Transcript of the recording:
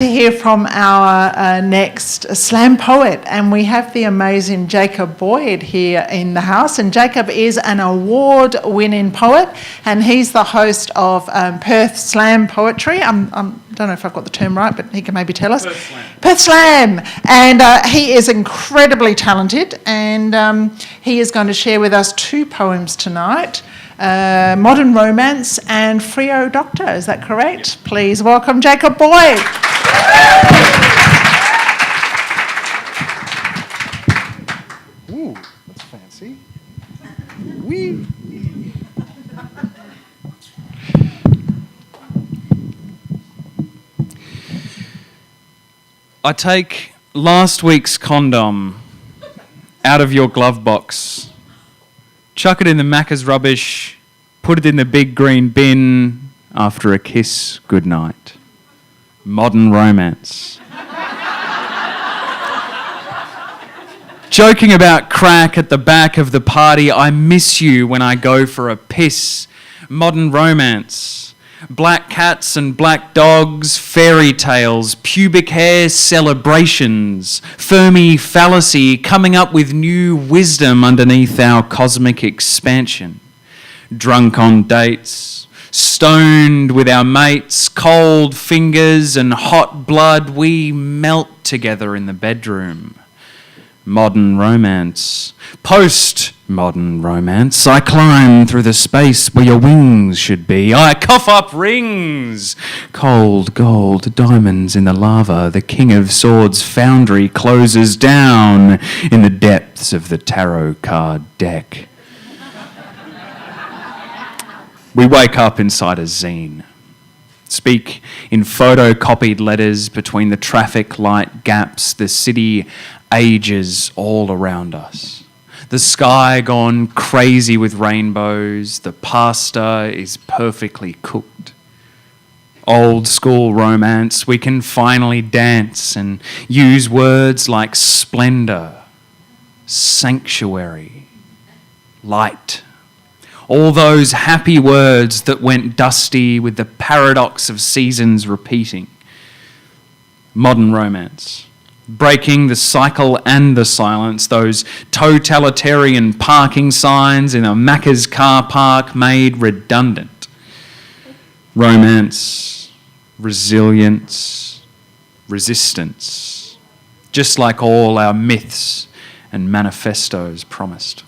To hear from our next slam poet, and we have the amazing Jacob Boyd here in the house. And Jacob is an award-winning poet, and he's the host of Perth Slam Poetry. I don't know if I've got the term right, but he can maybe tell us. Perth Slam. And he is incredibly talented, and he is going to share with us two poems tonight. Modern Romance and Frio Doctor, is that correct? Please welcome Jacob Boyd. Ooh, that's fancy. Wee. I take last week's condom out of your glove box, chuck it in the Macca's rubbish, put it in the big green bin. After a kiss, good night. Modern Romance. Joking about crack at the back of the party, I miss you when I go for a piss. Modern Romance. Black cats and black dogs, fairy tales, pubic hair celebrations, Fermi fallacy coming up with new wisdom underneath our cosmic expansion. Drunk on dates, stoned with our mates, cold fingers and hot blood, we melt together in the bedroom. Modern Romance. Post-modern romance. I climb through the space where your wings should be. I cough up rings. Cold gold diamonds in the lava. The King of Swords foundry closes down in the depths of the tarot card deck. We wake up inside a zine. Speak in photocopied letters between the traffic light gaps. The city ages all around us. The sky gone crazy with rainbows. The pasta is perfectly cooked. Old school romance. We can finally dance and use words like splendor, sanctuary, light. All those happy words that went dusty with the paradox of seasons repeating. Modern Romance. Breaking the cycle and the silence, those totalitarian parking signs in a Macca's car park made redundant. Romance, resilience, resistance, just like all our myths and manifestos promised.